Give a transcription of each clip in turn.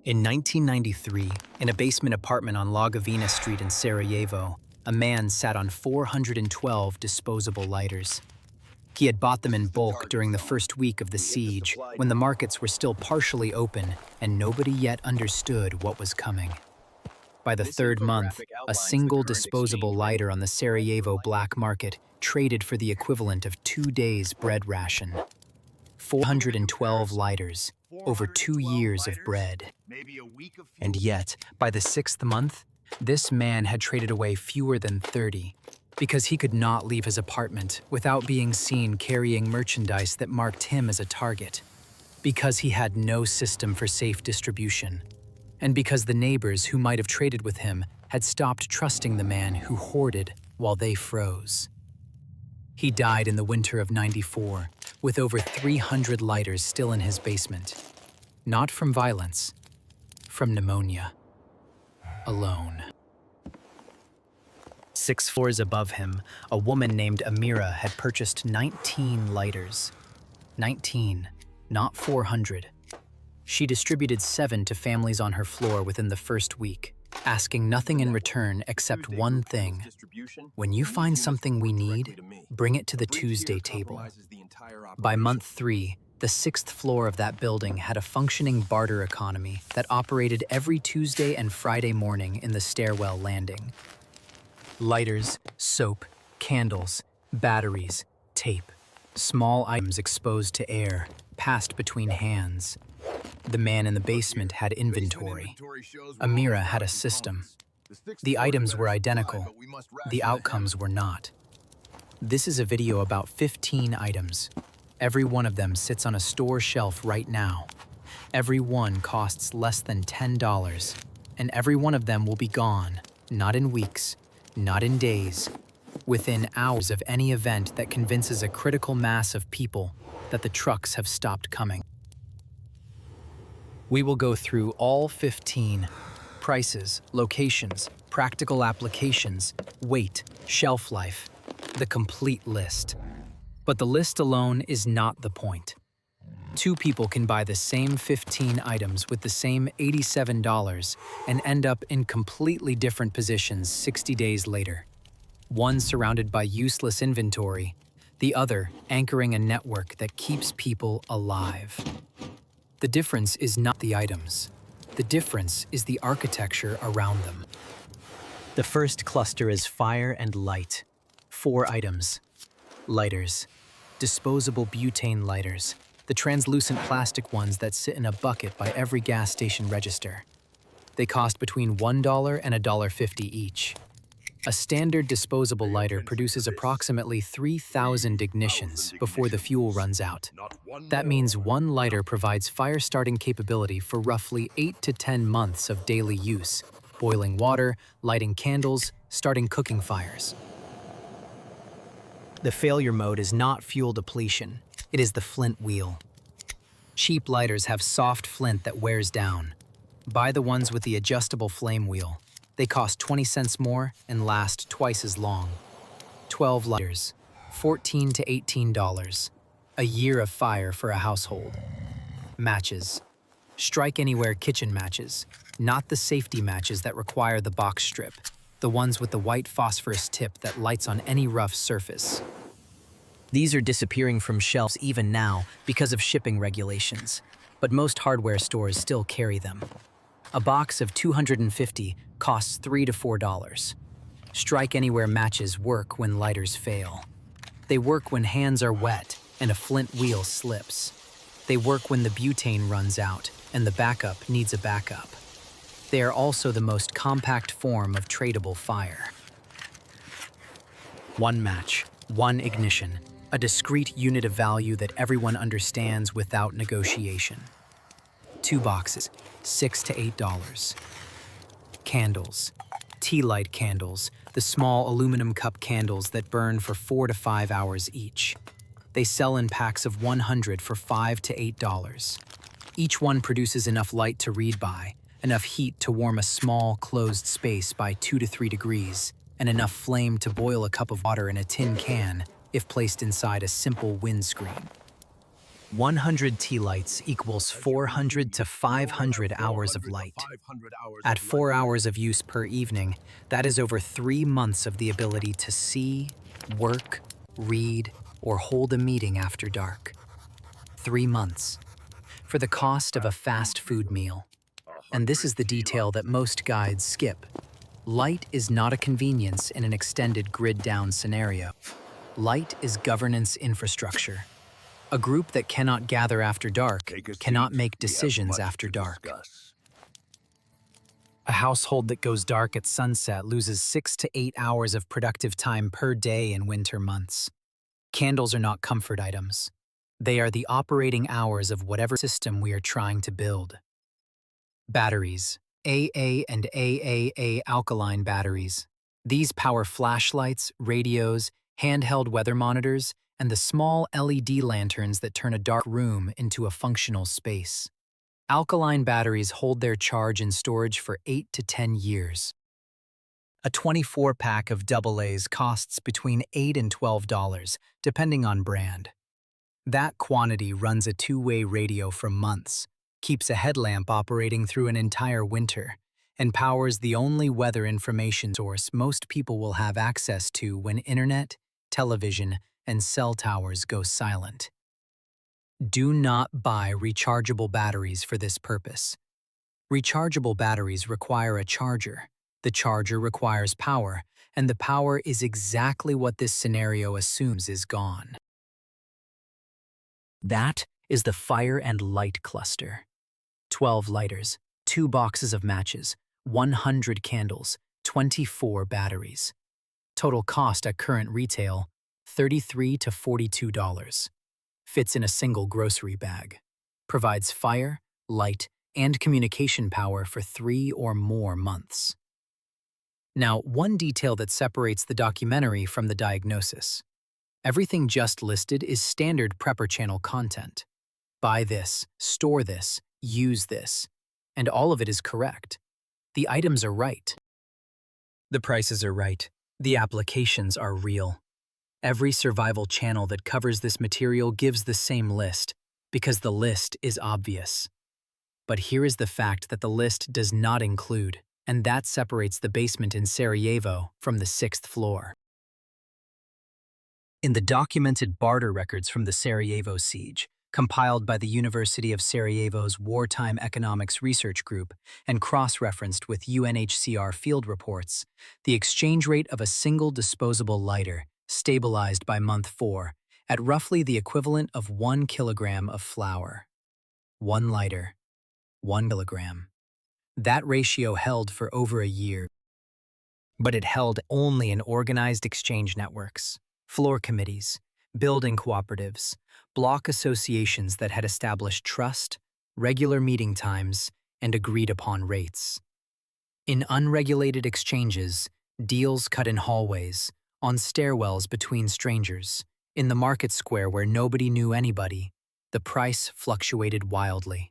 In 1993, in a basement apartment on Lagavina Street in Sarajevo, a man sat on 412 disposable lighters. He had bought them in bulk during the first week of the siege, when the markets were still partially open and nobody yet understood what was coming. By the third month, a single disposable lighter on the Sarajevo black market traded for the equivalent of 2 days' bread ration. 412 lighters, over 2 years of bread. And yet, by the 6th month, this man had traded away fewer than 30, because he could not leave his apartment without being seen carrying merchandise that marked him as a target, because he had no system for safe distribution, and because the neighbors who might have traded with him had stopped trusting the man who hoarded while they froze. He died in the winter of '94, with over 300 lighters still in his basement. Not from violence, from pneumonia. Alone. 6 floors above him, a woman named Amira had purchased 19 lighters. 19, not 400. She distributed 7 to families on her floor within the first week, asking nothing in return except one thing. When you find something we need, bring it to the Tuesday table. By month 3, the 6th floor of that building had a functioning barter economy that operated every Tuesday and Friday morning in the stairwell landing. Lighters, soap, candles, batteries, tape, small items exposed to air, passed between hands. The man in the basement had inventory. Amira had a system. The items were identical. The outcomes were not. This is a video about 15 items. Every one of them sits on a store shelf right now. Every one costs less than $10, and every one of them will be gone, not in weeks, not in days, within hours of any event that convinces a critical mass of people that the trucks have stopped coming. We will go through all 15 prices, locations, practical applications, weight, shelf life, the complete list. But the list alone is not the point. 2 people can buy the same 15 items with the same $87 and end up in completely different positions 60 days later. One surrounded by useless inventory, the other anchoring a network that keeps people alive. The difference is not the items. The difference is the architecture around them. The first cluster is fire and light. 4 items. Lighters. Disposable butane lighters, the translucent plastic ones that sit in a bucket by every gas station register. They cost between $1 and $1.50 each. A standard disposable lighter produces approximately 3,000 ignitions before the fuel runs out. That means one lighter provides fire-starting capability for roughly 8 to 10 months of daily use, boiling water, lighting candles, starting cooking fires. The failure mode is not fuel depletion, it is the flint wheel. Cheap lighters have soft flint that wears down. Buy the ones with the adjustable flame wheel. They cost 20 cents more and last twice as long. 12 lighters, $14 to $18. A year of fire for a household. Matches. Strike Anywhere kitchen matches, not the safety matches that require the box strip. The ones with the white phosphorus tip that lights on any rough surface. These are disappearing from shelves even now because of shipping regulations, but most hardware stores still carry them. A box of 250 costs $3 to $4. Strike Anywhere matches work when lighters fail. They work when hands are wet and a flint wheel slips. They work when the butane runs out and the backup needs a backup. They are also the most compact form of tradable fire. 1 match, 1 ignition, a discrete unit of value that everyone understands without negotiation. 2 boxes, $6 to $8. Candles. Tea light candles, the small aluminum cup candles that burn for 4 to 5 hours each. They sell in packs of 100 for $5 to $8. Each one produces enough light to read by, enough heat to warm a small, closed space by 2 to 3 degrees, and enough flame to boil a cup of water in a tin can if placed inside a simple windscreen. 100 tea lights equals 400 to 500 hours of light. At 4 hours of use per evening, that is over 3 months of the ability to see, work, read, or hold a meeting after dark. 3 months. For the cost of a fast food meal. And this is the detail that most guides skip. Light is not a convenience in an extended grid-down scenario. Light is governance infrastructure. A group that cannot gather after dark cannot make decisions after dark. A household that goes dark at sunset loses 6 to 8 hours of productive time per day in winter months. Candles are not comfort items. They are the operating hours of whatever system we are trying to build. Batteries. AA and AAA alkaline batteries. These power flashlights, radios, handheld weather monitors, and the small LED lanterns that turn a dark room into a functional space. Alkaline batteries hold their charge in storage for 8 to 10 years. A 24-pack of AA's costs between $8 and $12, depending on brand. That quantity runs a two-way radio for months, keeps a headlamp operating through an entire winter, and powers the only weather information source most people will have access to when internet, television, and cell towers go silent. Do not buy rechargeable batteries for this purpose. Rechargeable batteries require a charger. The charger requires power, and the power is exactly what this scenario assumes is gone. That is the fire and light cluster. 12 lighters, 2 boxes of matches, 100 candles, 24 batteries. Total cost at current retail, $33 to $42. Fits in a single grocery bag. Provides fire, light, and communication power for 3 or more months. Now, one detail that separates the documentary from the diagnosis. Everything just listed is standard prepper channel content. Buy this, store this, use this, and all of it is correct. The items are right. The prices are right. The applications are real. Every survival channel that covers this material gives the same list, because the list is obvious. But here is the fact that the list does not include, and that separates the basement in Sarajevo from the 6th floor. In the documented barter records from the Sarajevo siege, compiled by the University of Sarajevo's Wartime Economics Research Group and cross-referenced with UNHCR field reports, the exchange rate of a single disposable lighter stabilized by month 4 at roughly the equivalent of 1 kilogram of flour. 1 lighter, 1 kilogram. That ratio held for over a year. But it held only in organized exchange networks, floor committees, building cooperatives, block associations that had established trust, regular meeting times, and agreed-upon rates. In unregulated exchanges, deals cut in hallways, on stairwells between strangers, in the market square where nobody knew anybody, the price fluctuated wildly.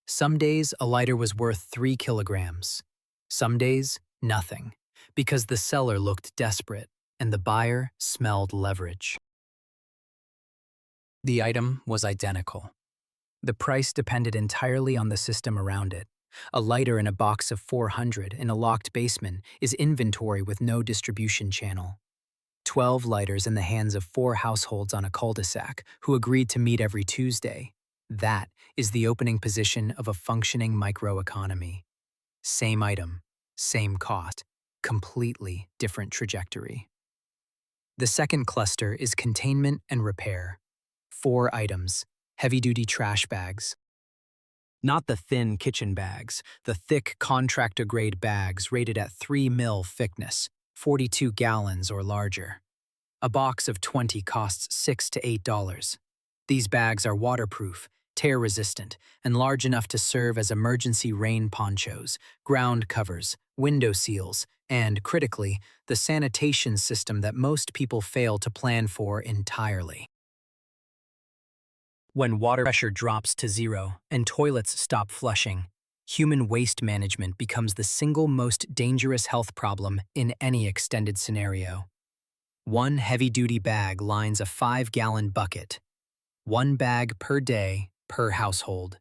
Some days a lighter was worth 3 kilograms. Some days, nothing, because the seller looked desperate and the buyer smelled leverage. The item was identical. The price depended entirely on the system around it. A lighter in a box of 400 in a locked basement is inventory with no distribution channel. 12 lighters in the hands of 4 households on a cul-de-sac who agreed to meet every Tuesday. That is the opening position of a functioning microeconomy. Same item, same cost, completely different trajectory. The second cluster is containment and repair. 4 items, heavy-duty trash bags. Not the thin kitchen bags, the thick contractor-grade bags rated at 3 mil thickness, 42 gallons or larger. A box of 20 costs $6 to $8. These bags are waterproof, tear-resistant, and large enough to serve as emergency rain ponchos, ground covers, window seals, and, critically, the sanitation system that most people fail to plan for entirely. When water pressure drops to 0 and toilets stop flushing, human waste management becomes the single most dangerous health problem in any extended scenario. 1 heavy-duty bag lines a 5-gallon bucket. 1 bag per day per household.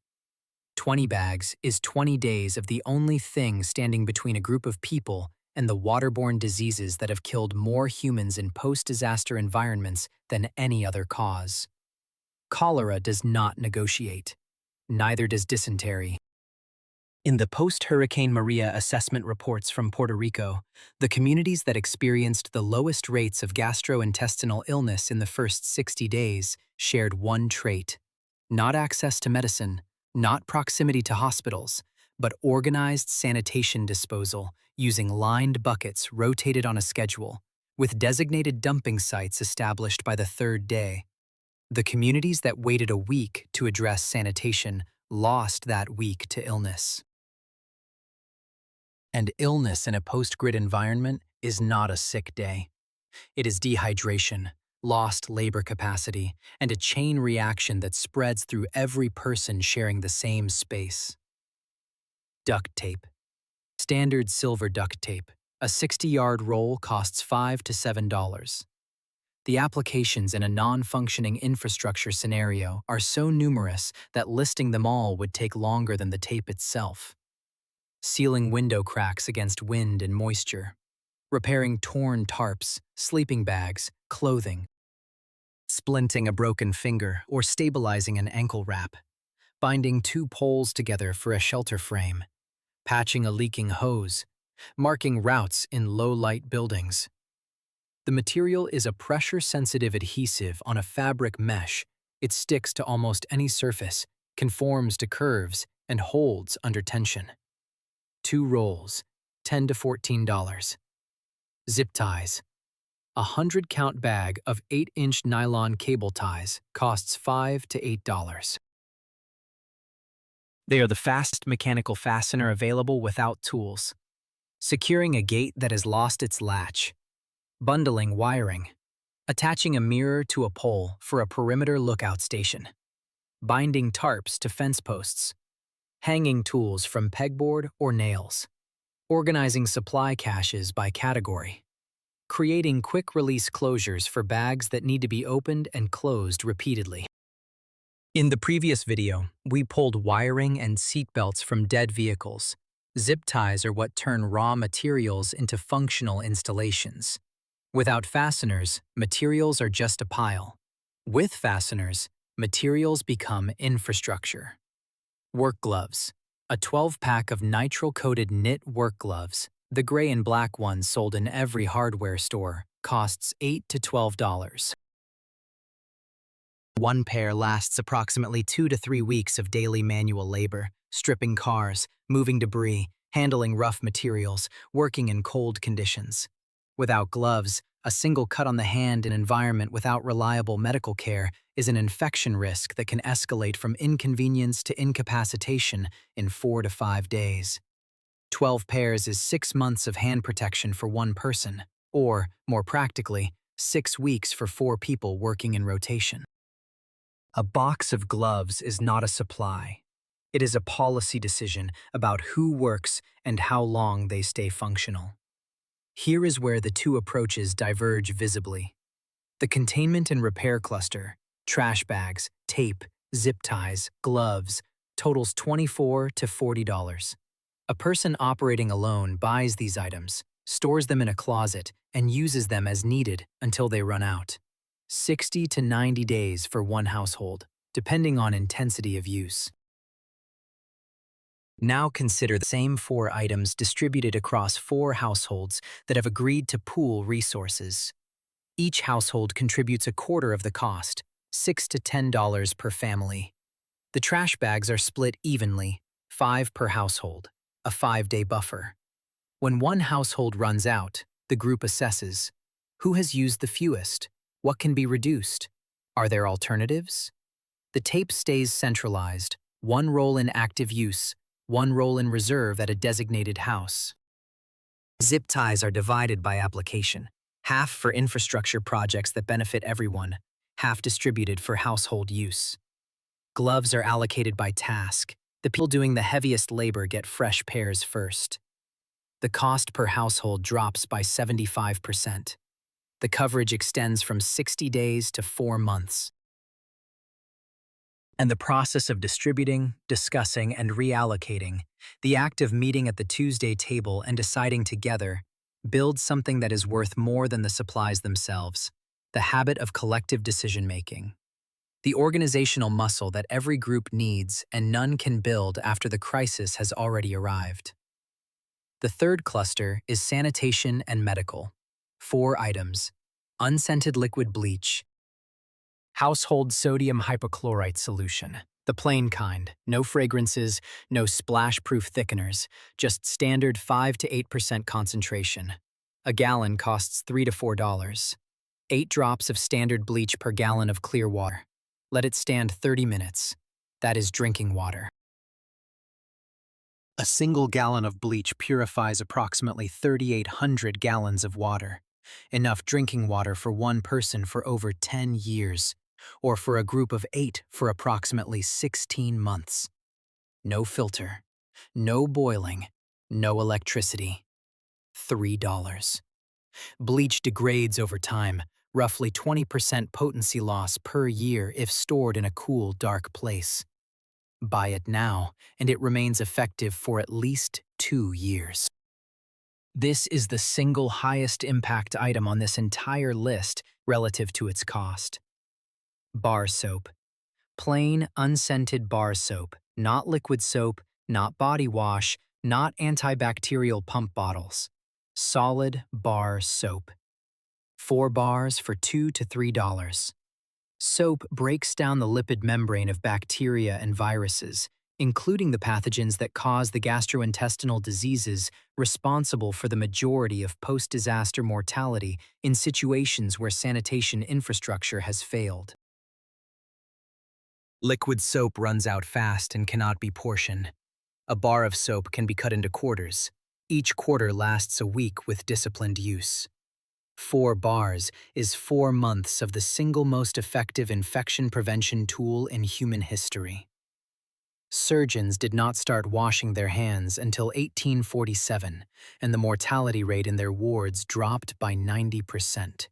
20 bags is 20 days of the only thing standing between a group of people and the waterborne diseases that have killed more humans in post-disaster environments than any other cause. Cholera does not negotiate. Neither does dysentery. In the post-Hurricane Maria assessment reports from Puerto Rico, the communities that experienced the lowest rates of gastrointestinal illness in the first 60 days shared one trait: not access to medicine, not proximity to hospitals, but organized sanitation disposal using lined buckets rotated on a schedule, with designated dumping sites established by the third day. The communities that waited a week to address sanitation lost that week to illness. And illness in a post-grid environment is not a sick day. It is dehydration, lost labor capacity, and a chain reaction that spreads through every person sharing the same space. Duct tape. Standard silver duct tape. A 60-yard roll costs $5 to $7. The applications in a non-functioning infrastructure scenario are so numerous that listing them all would take longer than the tape itself. Sealing window cracks against wind and moisture. Repairing torn tarps, sleeping bags, clothing. Splinting a broken finger or stabilizing an ankle wrap. Binding two poles together for a shelter frame. Patching a leaking hose. Marking routes in low-light buildings. The material is a pressure-sensitive adhesive on a fabric mesh. It sticks to almost any surface, conforms to curves, and holds under tension. 2 rolls, $10 to $14. Zip ties. A 100-count bag of 8-inch nylon cable ties costs $5 to $8. They are the fastest mechanical fastener available without tools. Securing a gate that has lost its latch. Bundling wiring. Attaching a mirror to a pole for a perimeter lookout station. Binding tarps to fence posts. Hanging tools from pegboard or nails. Organizing supply caches by category. Creating quick-release closures for bags that need to be opened and closed repeatedly. In the previous video, we pulled wiring and seatbelts from dead vehicles. Zip ties are what turn raw materials into functional installations. Without fasteners, materials are just a pile. With fasteners, materials become infrastructure. Work gloves. A 12-pack of nitrile-coated knit work gloves, the gray and black ones sold in every hardware store, costs $8 to $12. One pair lasts approximately 2 to 3 weeks of daily manual labor, stripping cars, moving debris, handling rough materials, working in cold conditions. Without gloves, a single cut on the hand in an environment without reliable medical care is an infection risk that can escalate from inconvenience to incapacitation in 4 to 5 days. 12 pairs is 6 months of hand protection for one person, or, more practically, 6 weeks for 4 people working in rotation. A box of gloves is not a supply. It is a policy decision about who works and how long they stay functional. Here is where the two approaches diverge visibly. The containment and repair cluster, trash bags, tape, zip ties, gloves, totals $24 to $40. A person operating alone buys these items, stores them in a closet, and uses them as needed until they run out. 60 to 90 days for one household, depending on intensity of use. Now consider the same 4 items distributed across 4 households that have agreed to pool resources. Each household contributes a quarter of the cost, $6 to $10 per family. The trash bags are split evenly, 5 per household, a 5-day buffer. When one household runs out, the group assesses. Who has used the fewest? What can be reduced? Are there alternatives? The tape stays centralized, 1 roll in active use, 1 roll in reserve at a designated house. Zip ties are divided by application, half for infrastructure projects that benefit everyone, half distributed for household use. Gloves are allocated by task. The people doing the heaviest labor get fresh pairs first. The cost per household drops by 75%. The coverage extends from 60 days to 4 months. And the process of distributing, discussing, and reallocating, the act of meeting at the Tuesday table and deciding together, builds something that is worth more than the supplies themselves, the habit of collective decision-making. The organizational muscle that every group needs and none can build after the crisis has already arrived. The third cluster is sanitation and medical. 4 items: unscented liquid bleach, household sodium hypochlorite solution, the plain kind, no fragrances, no splash-proof thickeners, just standard 5 to 8% concentration. A gallon costs $3 to $4. 8 drops of standard bleach per gallon of clear water. Let it stand 30 minutes. That is drinking water. A single gallon of bleach purifies approximately 3,800 gallons of water, enough drinking water for one person for over 10 years, or for a group of 8 for approximately 16 months. No filter, no boiling, no electricity. $3. Bleach degrades over time, roughly 20% potency loss per year if stored in a cool, dark place. Buy it now, and it remains effective for at least 2 years. This is the single highest impact item on this entire list relative to its cost. Bar soap. Plain, unscented bar soap, not liquid soap, not body wash, not antibacterial pump bottles. Solid bar soap. 4 bars for $2 to $3. Soap breaks down the lipid membrane of bacteria and viruses, including the pathogens that cause the gastrointestinal diseases responsible for the majority of post-disaster mortality in situations where sanitation infrastructure has failed. Liquid soap runs out fast and cannot be portioned. A bar of soap can be cut into quarters. Each quarter lasts a week with disciplined use. 4 bars is 4 months of the single most effective infection prevention tool in human history. Surgeons did not start washing their hands until 1847, and the mortality rate in their wards dropped by 90%.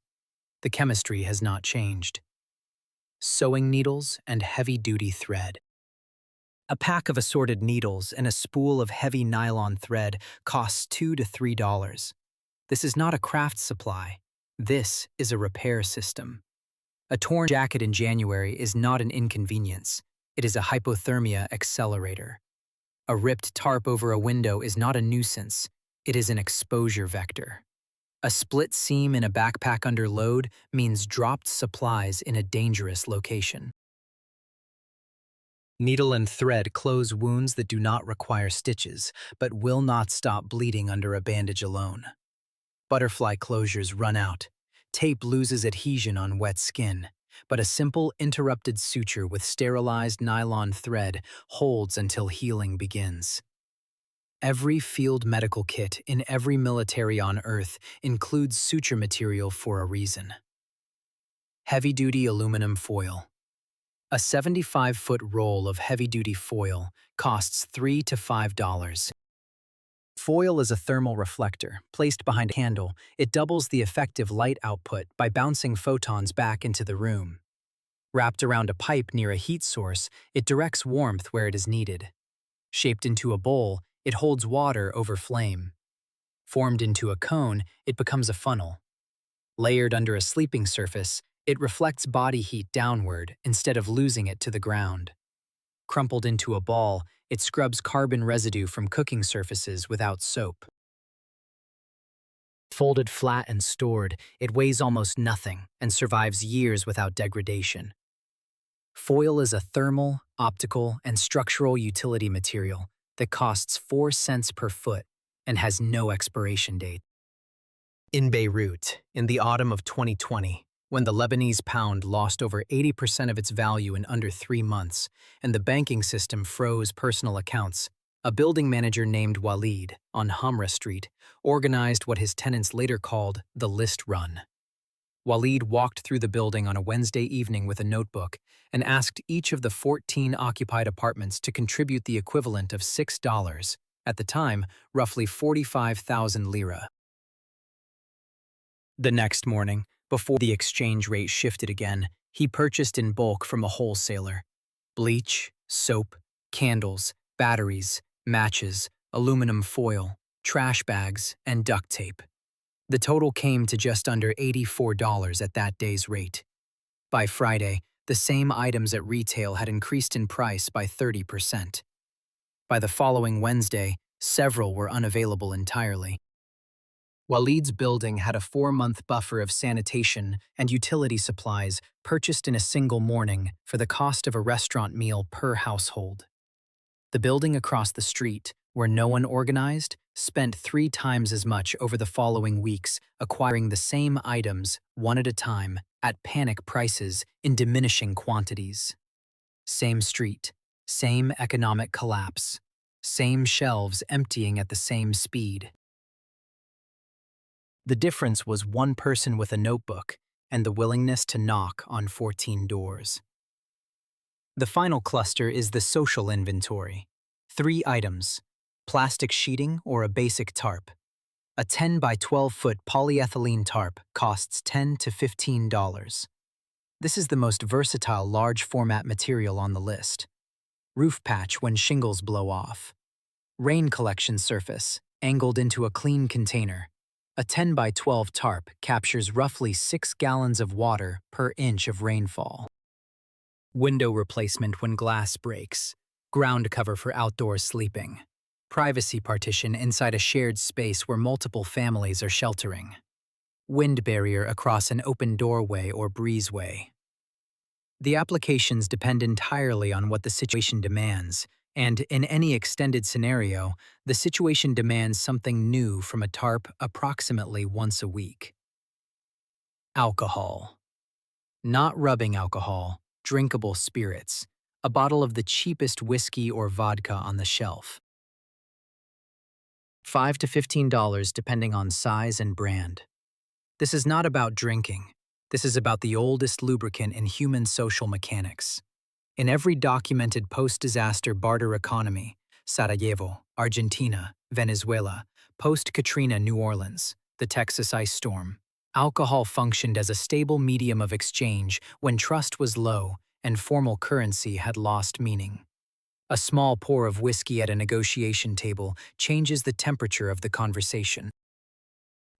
The chemistry has not changed. Sewing needles and heavy-duty thread. A pack of assorted needles and a spool of heavy nylon thread costs $2 to $3. This is not a craft supply. This is a repair system. A torn jacket in January is not an inconvenience. It is a hypothermia accelerator. A ripped tarp over a window is not a nuisance. It is an exposure vector. A split seam in a backpack under load means dropped supplies in a dangerous location. Needle and thread close wounds that do not require stitches, but will not stop bleeding under a bandage alone. Butterfly closures run out. Tape loses adhesion on wet skin, but a simple interrupted suture with sterilized nylon thread holds until healing begins. Every field medical kit in every military on Earth includes suture material for a reason. Heavy-duty aluminum foil. A 75-foot roll of heavy-duty foil costs $3 to $5. Foil is a thermal reflector. Placed behind a candle, it doubles the effective light output by bouncing photons back into the room. Wrapped around a pipe near a heat source, it directs warmth where it is needed. Shaped into a bowl, it holds water over flame. Formed into a cone, it becomes a funnel. Layered under a sleeping surface, it reflects body heat downward instead of losing it to the ground. Crumpled into a ball, it scrubs carbon residue from cooking surfaces without soap. Folded flat and stored, it weighs almost nothing and survives years without degradation. Foil is a thermal, optical, and structural utility material that costs 4 cents per foot and has no expiration date. In Beirut, in the autumn of 2020, when the Lebanese pound lost over 80% of its value in under 3 months, and the banking system froze personal accounts, a building manager named Walid, on Hamra Street, organized what his tenants later called the list run. Walid walked through the building on a Wednesday evening with a notebook and asked each of the 14 occupied apartments to contribute the equivalent of $6, at the time, roughly 45,000 lira. The next morning, before the exchange rate shifted again, he purchased in bulk from a wholesaler. bleach, soap, candles, batteries, matches, aluminum foil, trash bags, and duct tape. The total came to just under $84 at that day's rate. By Friday, the same items at retail had increased in price by 30%. By the following Wednesday, several were unavailable entirely. Walid's building had a 4-month buffer of sanitation and utility supplies purchased in a single morning for the cost of a restaurant meal per household. The building across the street, where no one organized, spent 3 times as much over the following weeks acquiring the same items, one at a time, at panic prices in diminishing quantities. Same street, same economic collapse, same shelves emptying at the same speed. The difference was one person with a notebook and the willingness to knock on 14 doors. The final cluster is the social inventory. 3 items: plastic sheeting or a basic tarp. A 10 by 12-foot polyethylene tarp costs $10 to $15. This is the most versatile large-format material on the list. Roof patch when shingles blow off. Rain collection surface, angled into a clean container. A 10 by 12 tarp captures roughly 6 gallons of water per inch of rainfall. Window replacement when glass breaks. Ground cover for outdoor sleeping. Privacy partition inside a shared space where multiple families are sheltering. Wind barrier across an open doorway or breezeway. The applications depend entirely on what the situation demands, and in any extended scenario, the situation demands something new from a tarp approximately once a week. Alcohol. Not rubbing alcohol, drinkable spirits, a bottle of the cheapest whiskey or vodka on the shelf. $5 to $15 depending on size and brand. This is not about drinking. This is about the oldest lubricant in human social mechanics. In every documented post-disaster barter economy, Sarajevo, Argentina, Venezuela, post-Katrina New Orleans, the Texas ice storm, alcohol functioned as a stable medium of exchange when trust was low and formal currency had lost meaning. A small pour of whiskey at a negotiation table changes the temperature of the conversation.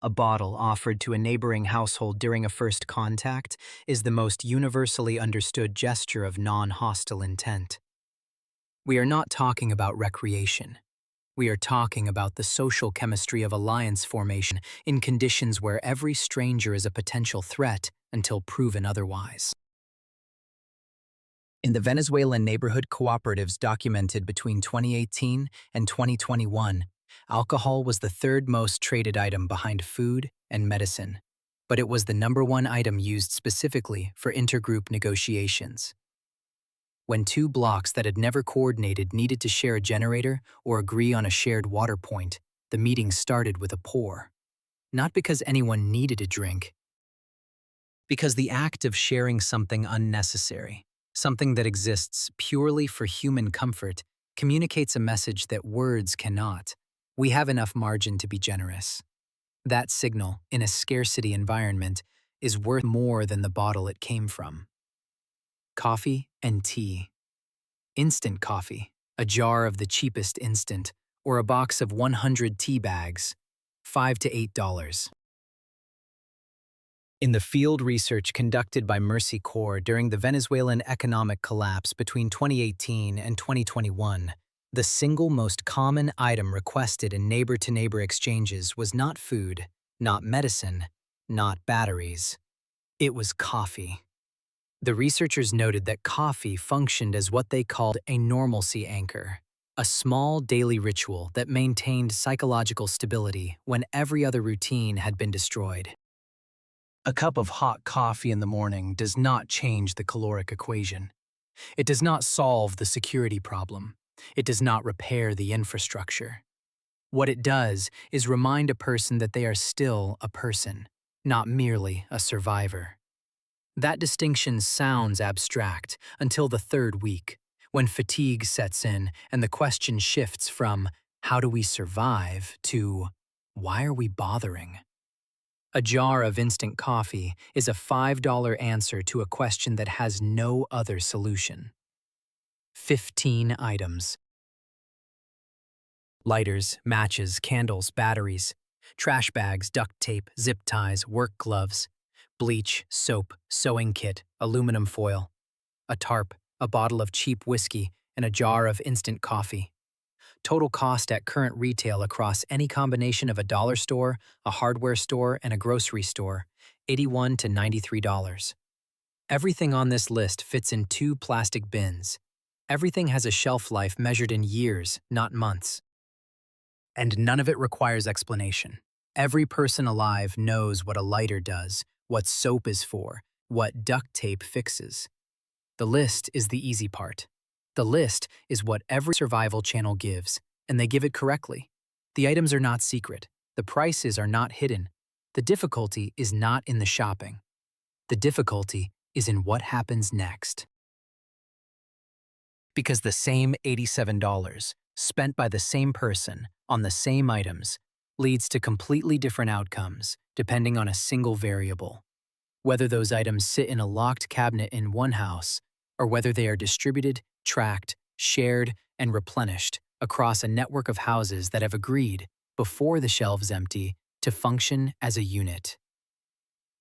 A bottle offered to a neighboring household during a first contact is the most universally understood gesture of non-hostile intent. We are not talking about recreation. We are talking about the social chemistry of alliance formation in conditions where every stranger is a potential threat until proven otherwise. In the Venezuelan neighborhood cooperatives documented between 2018 and 2021, alcohol was the 3rd most traded item behind food and medicine, but it was the #1 item used specifically for intergroup negotiations. When 2 blocks that had never coordinated needed to share a generator or agree on a shared water point, the meeting started with a pour. Not because anyone needed a drink, because the act of sharing something unnecessary, something that exists purely for human comfort, communicates a message that words cannot. We have enough margin to be generous. That signal, in a scarcity environment, is worth more than the bottle it came from. Coffee and tea. Instant coffee, a jar of the cheapest instant, or a box of 100 tea bags, $5 to $8. In the field research conducted by Mercy Corps during the Venezuelan economic collapse between 2018 and 2021, the single most common item requested in neighbor-to-neighbor exchanges was not food, not medicine, not batteries. It was coffee. The researchers noted that coffee functioned as what they called a normalcy anchor, a small daily ritual that maintained psychological stability when every other routine had been destroyed. A cup of hot coffee in the morning does not change the caloric equation. It does not solve the security problem. It does not repair the infrastructure. What it does is remind a person that they are still a person, not merely a survivor. That distinction sounds abstract until the 3rd week, when fatigue sets in and the question shifts from, how do we survive, to, why are we bothering? A jar of instant coffee is a $5 answer to a question that has no other solution. 15 items. Lighters, matches, candles, batteries, trash bags, duct tape, zip ties, work gloves, bleach, soap, sewing kit, aluminum foil, a tarp, a bottle of cheap whiskey, and a jar of instant coffee. Total cost at current retail across any combination of a dollar store, a hardware store, and a grocery store, $81 to $93. Everything on this list fits in 2 plastic bins. Everything has a shelf life measured in years, not months. And none of it requires explanation. Every person alive knows what a lighter does, what soap is for, what duct tape fixes. The list is the easy part. The list is what every survival channel gives, and they give it correctly. The items are not secret. The prices are not hidden. The difficulty is not in the shopping. The difficulty is in what happens next. Because the same $87 spent by the same person on the same items leads to completely different outcomes depending on a single variable. Whether those items sit in a locked cabinet in one house, or whether they are distributed, tracked, shared, and replenished across a network of houses that have agreed, before the shelves empty, to function as a unit.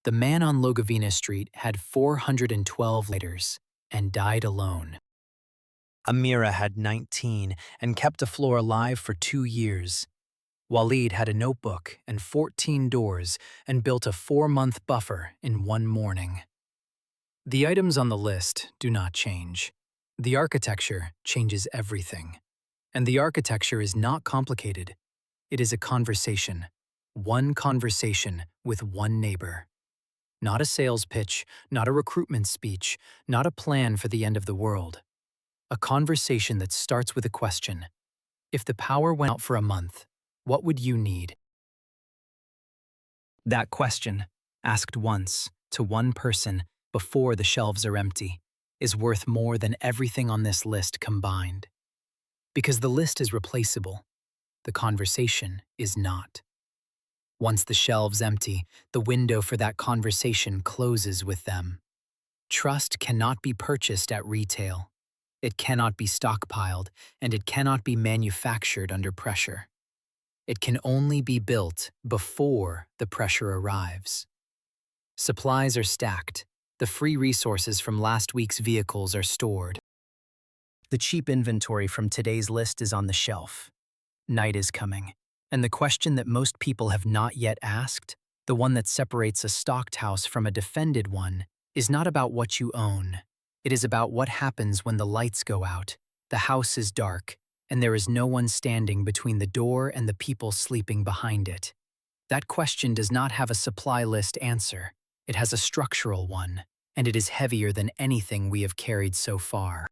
The man on Logovina Street had 412 lighters and died alone. Amira had 19 and kept the floor alive for 2 years. Walid had a notebook and 14 doors and built a 4-month buffer in 1 morning. The items on the list do not change. The architecture changes everything. And the architecture is not complicated. It is a conversation. One conversation with one neighbor. Not a sales pitch, not a recruitment speech, not a plan for the end of the world. A conversation that starts with a question. If the power went out for a month, what would you need? That question, asked once to one person before the shelves are empty, is worth more than everything on this list combined. Because the list is replaceable, the conversation is not. Once the shelves empty, the window for that conversation closes with them. Trust cannot be purchased at retail. It cannot be stockpiled, and it cannot be manufactured under pressure. It can only be built before the pressure arrives. Supplies are stacked. The free resources from last week's vehicles are stored. The cheap inventory from today's list is on the shelf. Night is coming, and the question that most people have not yet asked, the one that separates a stocked house from a defended one, is not about what you own. It is about what happens when the lights go out, the house is dark, and there is no one standing between the door and the people sleeping behind it. That question does not have a supply list answer. It has a structural one, and it is heavier than anything we have carried so far.